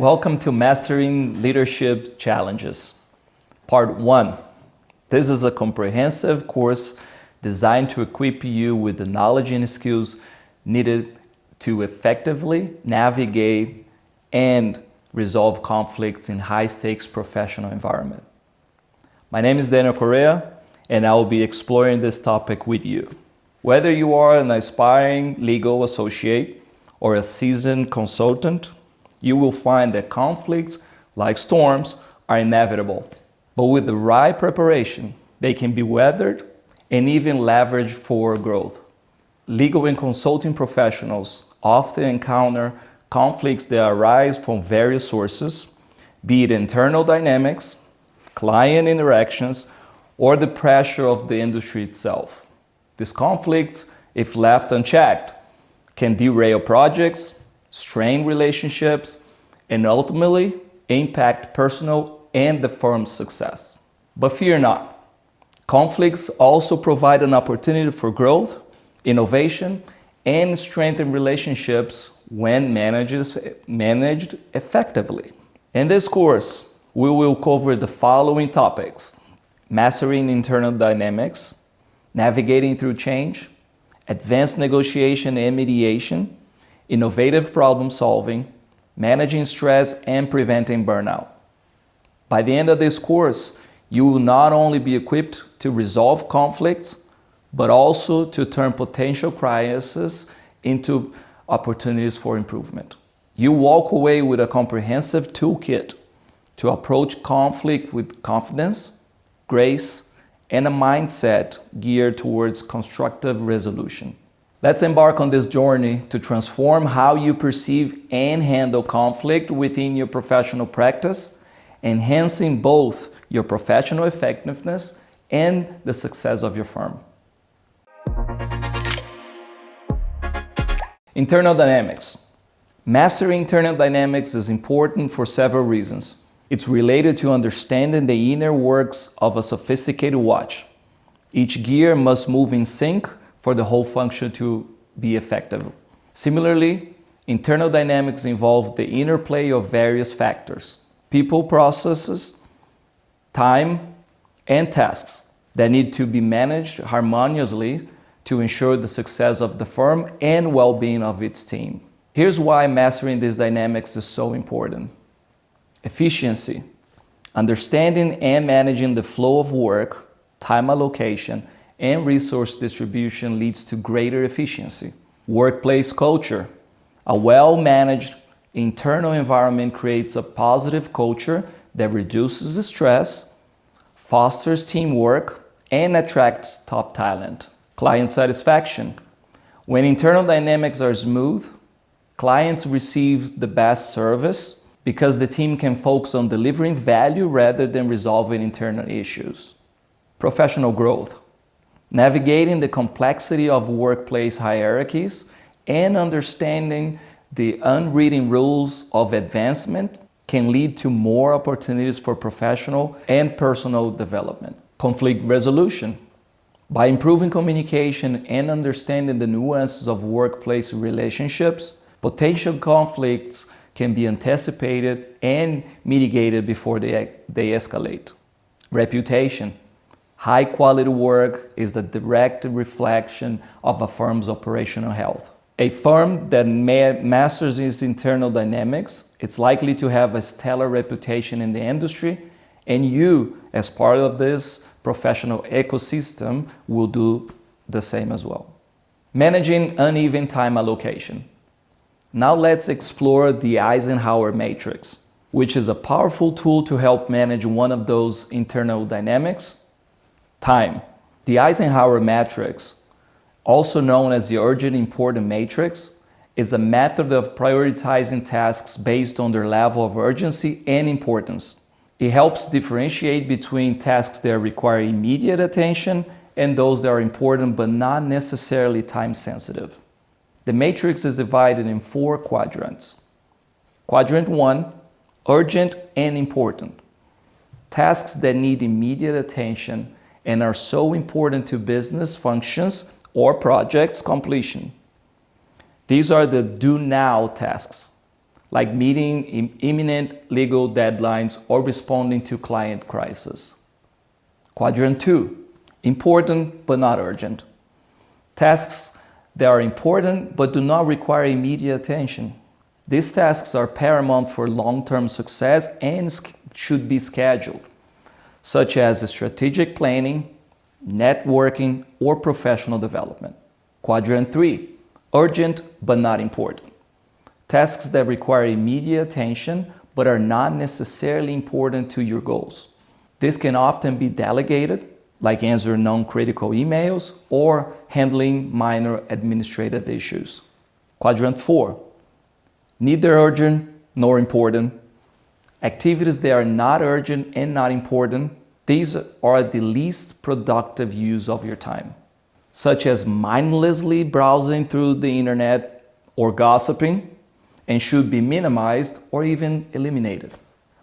Welcome to Mastering Leadership Challenges, Part 1. This is a comprehensive course designed to equip you with the knowledge and skills needed to effectively navigate and resolve conflicts in high-stakes professional environment. My name is Daniel Correa, and I will be exploring this topic with you. Whether you are an aspiring legal associate or a seasoned consultant, you will find that conflicts, like storms, are inevitable. But with the right preparation, they can be weathered and even leveraged for growth. Legal and consulting professionals often encounter conflicts that arise from various sources, be it internal dynamics, client interactions, or the pressure of the industry itself. These conflicts, if left unchecked, can derail projects, strain relationships, and ultimately impact personal and the firm's success. But fear not. Conflicts also provide an opportunity for growth, innovation, and strengthen relationships when managed effectively. In this course, we will cover the following topics: mastering internal dynamics, navigating through change, advanced negotiation and mediation, innovative problem solving, managing stress and preventing burnout. By the end of this course, you will not only be equipped to resolve conflicts, but also to turn potential crises into opportunities for improvement. You walk away with a comprehensive toolkit to approach conflict with confidence, grace, and a mindset geared towards constructive resolution. Let's embark on this journey to transform how you perceive and handle conflict within your professional practice, enhancing both your professional effectiveness and the success of your firm. Internal dynamics. Mastering internal dynamics is important for several reasons. It's related to understanding the inner works of a sophisticated watch. Each gear must move in sync for the whole function to be effective. Similarly, internal dynamics involve the interplay of various factors: people, processes, time, and tasks that need to be managed harmoniously to ensure the success of the firm and well-being of its team. Here's why mastering these dynamics is so important. Efficiency. Understanding and managing the flow of work, time allocation, and resource distribution leads to greater efficiency. Workplace culture. A well-managed internal environment creates a positive culture that reduces stress, fosters teamwork, and attracts top talent. Client satisfaction. When internal dynamics are smooth, clients receive the best service because the team can focus on delivering value rather than resolving internal issues. Professional growth. Navigating the complexity of workplace hierarchies and understanding the unwritten rules of advancement can lead to more opportunities for professional and personal development. Conflict resolution. By improving communication and understanding the nuances of workplace relationships, potential conflicts can be anticipated and mitigated before they escalate. Reputation. High-quality work is the direct reflection of a firm's operational health. A firm that masters its internal dynamics is likely to have a stellar reputation in the industry, and you, as part of this professional ecosystem, will do the same as well. Managing uneven time allocation. Now let's explore the Eisenhower matrix, which is a powerful tool to help manage one of those internal dynamics: time. The Eisenhower matrix, also known as the urgent important matrix, is a method of prioritizing tasks based on their level of urgency and importance. It helps differentiate between tasks that require immediate attention and those that are important but not necessarily time sensitive. The matrix is divided in 4 quadrants. Quadrant 1, urgent and important. Tasks that need immediate attention and are so important to business functions or projects completion. These are the do now tasks, like meeting imminent legal deadlines or responding to client crisis. Quadrant 2, important but not urgent. Tasks that are important but do not require immediate attention. These tasks are paramount for long-term success and should be scheduled, such as strategic planning, networking, or professional development. Quadrant 3, urgent but not important. Tasks that require immediate attention but are not necessarily important to your goals. This can often be delegated, like answering non-critical emails or handling minor administrative issues. Quadrant 4, neither urgent nor important. Activities that are not urgent and not important, these are the least productive use of your time, such as mindlessly browsing through the internet or gossiping, and should be minimized or even eliminated.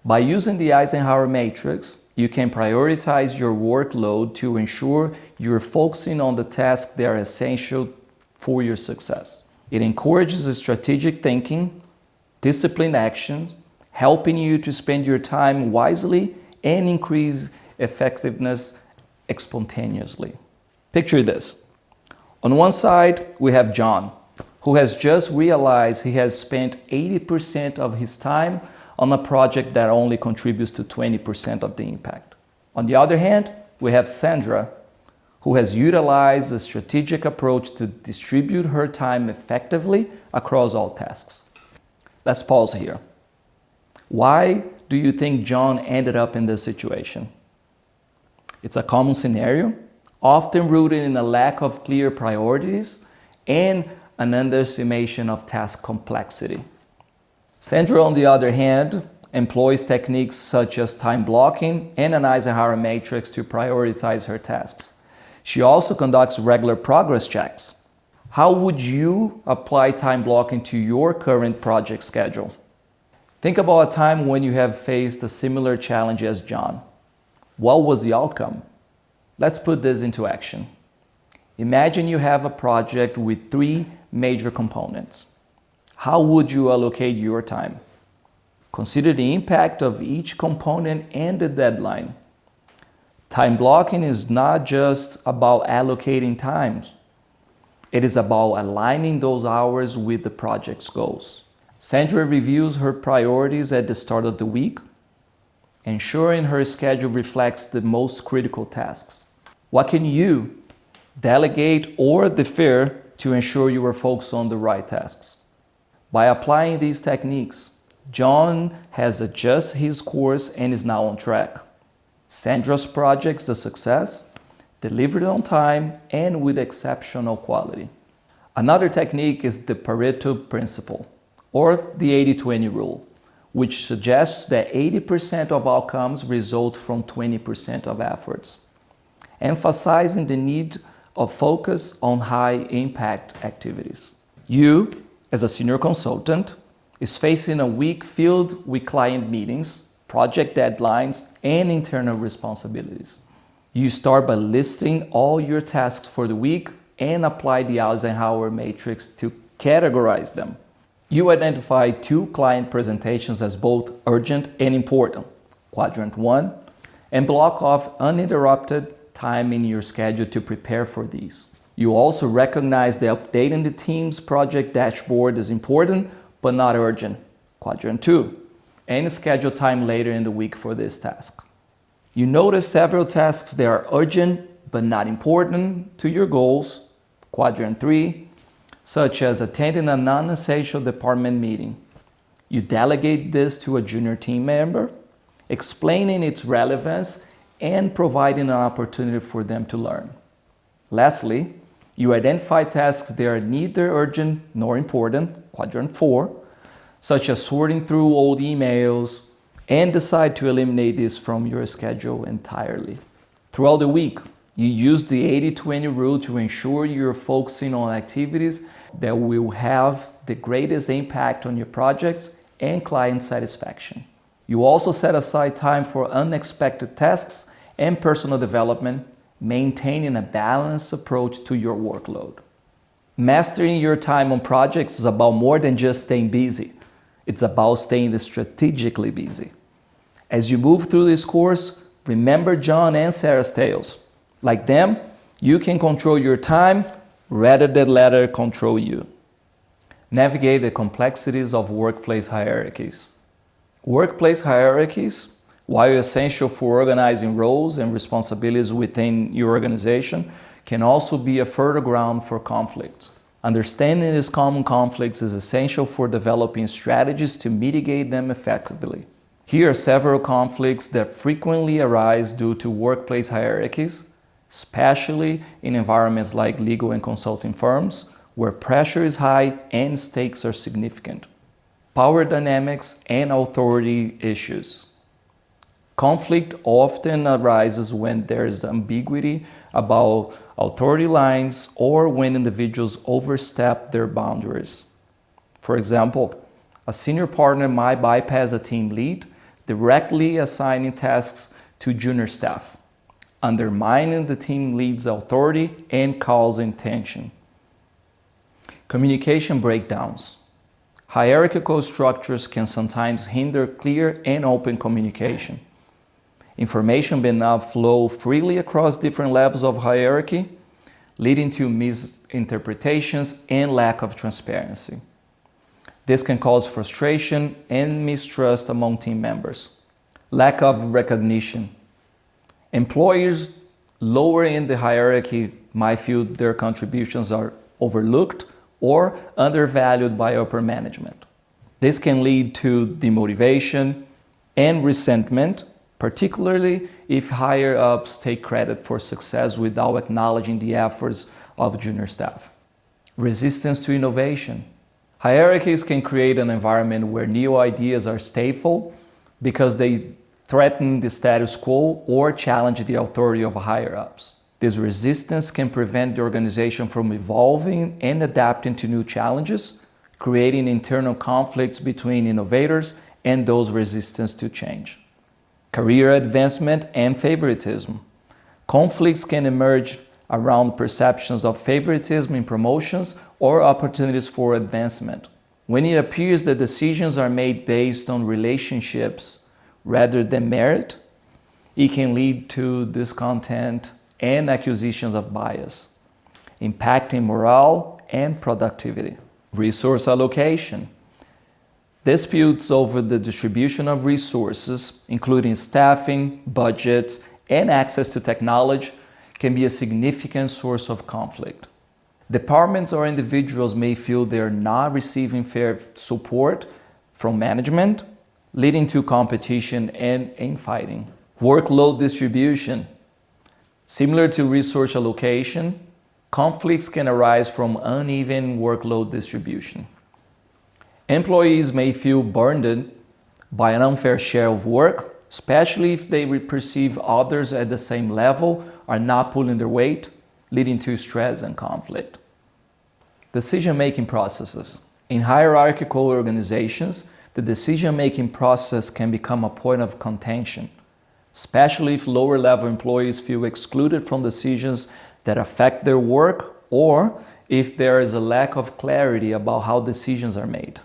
By using the Eisenhower matrix, you can prioritize your workload to ensure you're focusing on the tasks that are essential for your success. It encourages strategic thinking, disciplined action, helping you to spend your time wisely and increase effectiveness spontaneously. Picture this. On one side, we have John, who has just realized he has spent 80% of his time on a project that only contributes to 20% of the impact. On the other hand, we have Sandra, who has utilized a strategic approach to distribute her time effectively across all tasks. Let's pause here. Why do you think John ended up in this situation? It's a common scenario, often rooted in a lack of clear priorities and an underestimation of task complexity. Sandra, on the other hand, employs techniques such as time blocking and an Eisenhower matrix to prioritize her tasks. She also conducts regular progress checks. How would you apply time blocking to your current project schedule? Think about a time when you have faced a similar challenge as John. What was the outcome? Let's put this into action. Imagine you have a project with 3 major components. How would you allocate your time? Consider the impact of each component and the deadline. Time blocking is not just about allocating times. It is about aligning those hours with the project's goals. Sandra reviews her priorities at the start of the week, ensuring her schedule reflects the most critical tasks. What can you delegate or defer to ensure you are focused on the right tasks? By applying these techniques, John has adjusted his course and is now on track. Sandra's project is a success, delivered on time and with exceptional quality. Another technique is the Pareto principle, or the 80-20 rule, which suggests that 80% of outcomes result from 20% of efforts, emphasizing the need of focus on high-impact activities. You, as a senior consultant, is facing a week filled with client meetings, project deadlines, and internal responsibilities. You start by listing all your tasks for the week and apply the Eisenhower matrix to categorize them. You identify 2 client presentations as both urgent and important, quadrant 1, and block off uninterrupted time in your schedule to prepare for these. You also recognize that updating the team's project dashboard is important but not urgent, quadrant 2, and schedule time later in the week for this task. You notice several tasks that are urgent but not important to your goals, quadrant 3, such as attending a non-essential department meeting. You delegate this to a junior team member, explaining its relevance and providing an opportunity for them to learn. Lastly, you identify tasks that are neither urgent nor important, quadrant 4, such as sorting through old emails, and decide to eliminate this from your schedule entirely. Throughout the week, you use the 80-20 rule to ensure you're focusing on activities that will have the greatest impact on your projects and client satisfaction. You also set aside time for unexpected tasks and personal development, maintaining a balanced approach to your workload. Mastering your time on projects is about more than just staying busy. It's about staying strategically busy. As you move through this course, remember John and Sarah's tales. Like them, you can control your time rather than let it control you. Navigate the complexities of workplace hierarchies. Workplace hierarchies, while essential for organizing roles and responsibilities within your organization, can also be a fertile ground for conflict. Understanding these common conflicts is essential for developing strategies to mitigate them effectively. Here are several conflicts that frequently arise due to workplace hierarchies, especially in environments like legal and consulting firms, where pressure is high and stakes are significant. Power dynamics and authority issues. Conflict often arises when there is ambiguity about authority lines or when individuals overstep their boundaries. For example, a senior partner might bypass a team lead, directly assigning tasks to junior staff, undermining the team lead's authority and causing tension. Communication breakdowns. Hierarchical structures can sometimes hinder clear and open communication. Information may not flow freely across different levels of hierarchy, leading to misinterpretations and lack of transparency. This can cause frustration and mistrust among team members. Lack of recognition. Employees lower in the hierarchy might feel their contributions are overlooked or undervalued by upper management. This can lead to demotivation and resentment, particularly if higher-ups take credit for success without acknowledging the efforts of junior staff. Resistance to innovation. Hierarchies can create an environment where new ideas are stifled because they threaten the status quo or challenge the authority of higher-ups. This resistance can prevent the organization from evolving and adapting to new challenges, creating internal conflicts between innovators and those resistant to change. Career advancement and favoritism. Conflicts can emerge around perceptions of favoritism in promotions or opportunities for advancement. When it appears that decisions are made based on relationships rather than merit, it can lead to discontent and accusations of bias, impacting morale and productivity. Resource allocation. Disputes over the distribution of resources, including staffing, budgets, and access to technology, can be a significant source of conflict. Departments or individuals may feel they are not receiving fair support from management, leading to competition and infighting. Workload distribution. Similar to resource allocation, conflicts can arise from uneven workload distribution. Employees may feel burdened by an unfair share of work, especially if they perceive others at the same level are not pulling their weight, leading to stress and conflict. Decision-making processes. In hierarchical organizations, the decision-making process can become a point of contention, especially if lower-level employees feel excluded from decisions that affect their work or if there is a lack of clarity about how decisions are made.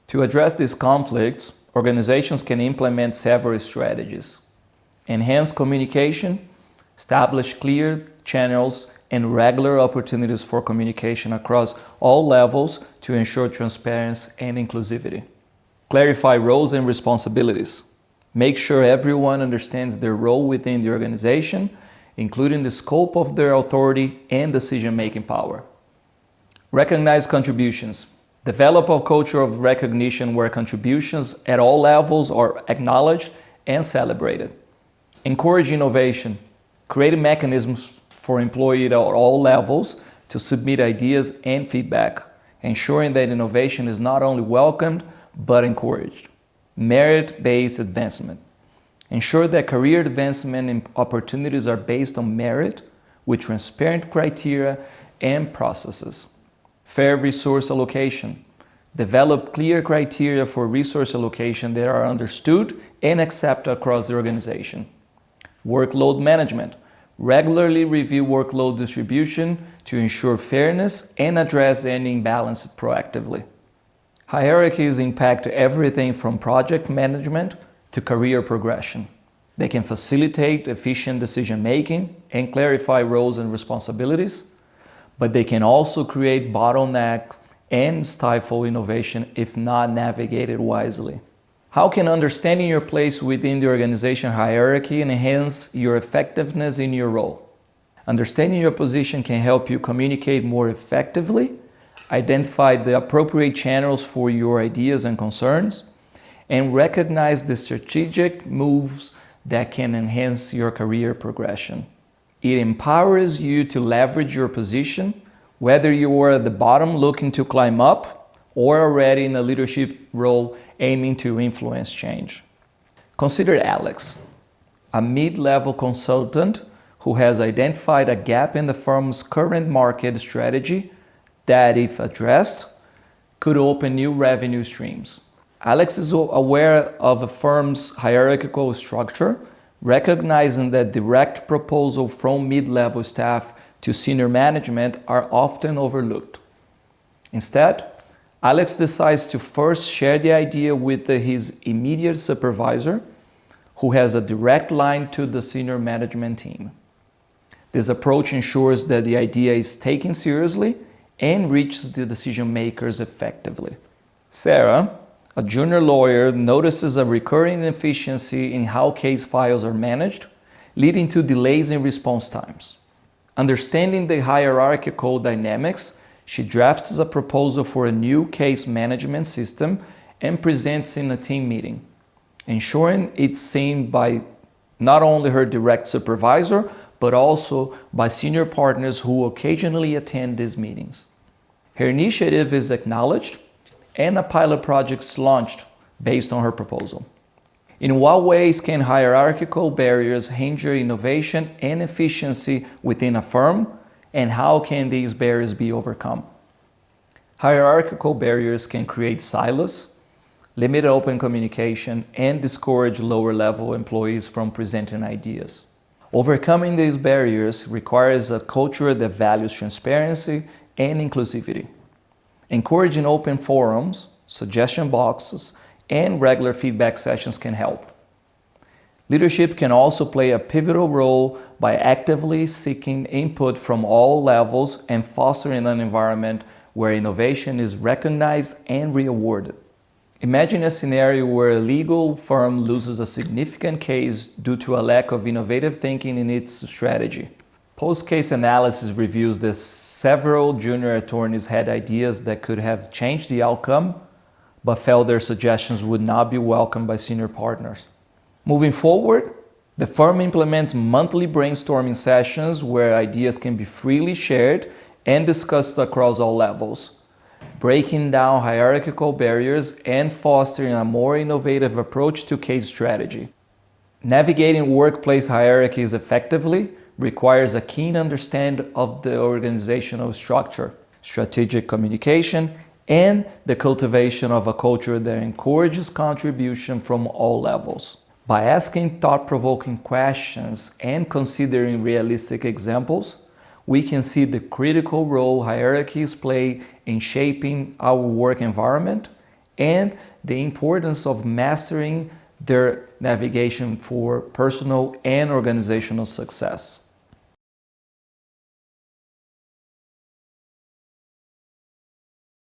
To address these conflicts, organizations can implement several strategies. Enhance communication, establish clear channels and regular opportunities for communication across all levels to ensure transparency and inclusivity. Clarify roles and responsibilities. Make sure everyone understands their role within the organization, including the scope of their authority and decision-making power. Recognize contributions. Develop a culture of recognition where contributions at all levels are acknowledged and celebrated. Encourage innovation. Create mechanisms for employees at all levels to submit ideas and feedback, ensuring that innovation is not only welcomed but encouraged. Merit-based advancement. Ensure that career advancement opportunities are based on merit with transparent criteria and processes. Fair resource allocation. Develop clear criteria for resource allocation that are understood and accepted across the organization. Workload management. Regularly review workload distribution to ensure fairness and address any imbalance proactively. Hierarchies impact everything from project management to career progression. They can facilitate efficient decision-making and clarify roles and responsibilities, but they can also create bottlenecks and stifle innovation if not navigated wisely. How can understanding your place within the organization hierarchy enhance your effectiveness in your role? Understanding your position can help you communicate more effectively, identify the appropriate channels for your ideas and concerns, and recognize the strategic moves that can enhance your career progression. It empowers you to leverage your position, whether you are at the bottom looking to climb up or already in a leadership role aiming to influence change. Consider Alex, a mid-level consultant who has identified a gap in the firm's current market strategy that, if addressed, could open new revenue streams. Alex is aware of a firm's hierarchical structure, recognizing that direct proposals from mid-level staff to senior management are often overlooked. Instead, Alex decides to first share the idea with his immediate supervisor, who has a direct line to the senior management team. This approach ensures that the idea is taken seriously and reaches the decision makers effectively. Sarah, a junior lawyer, notices a recurring inefficiency in how case files are managed, leading to delays in response times. Understanding the hierarchical dynamics, she drafts a proposal for a new case management system and presents in a team meeting, ensuring it's seen by not only her direct supervisor, but also by senior partners who occasionally attend these meetings. Her initiative is acknowledged and a pilot project is launched based on her proposal. In what ways can hierarchical barriers hinder innovation and efficiency within a firm, and how can these barriers be overcome? Hierarchical barriers can create silos, limit open communication, and discourage lower-level employees from presenting ideas. Overcoming these barriers requires a culture that values transparency and inclusivity. Encouraging open forums, suggestion boxes, and regular feedback sessions can help. Leadership can also play a pivotal role by actively seeking input from all levels and fostering an environment where innovation is recognized and rewarded. Imagine a scenario where a legal firm loses a significant case due to a lack of innovative thinking in its strategy. Post-case analysis reveals that several junior attorneys had ideas that could have changed the outcome, but felt their suggestions would not be welcomed by senior partners. Moving forward, the firm implements monthly brainstorming sessions where ideas can be freely shared and discussed across all levels, breaking down hierarchical barriers and fostering a more innovative approach to case strategy. Navigating workplace hierarchies effectively requires a keen understanding of the organizational structure, strategic communication, and the cultivation of a culture that encourages contribution from all levels. By asking thought-provoking questions and considering realistic examples, we can see the critical role hierarchies play in shaping our work environment and the importance of mastering their navigation for personal and organizational success.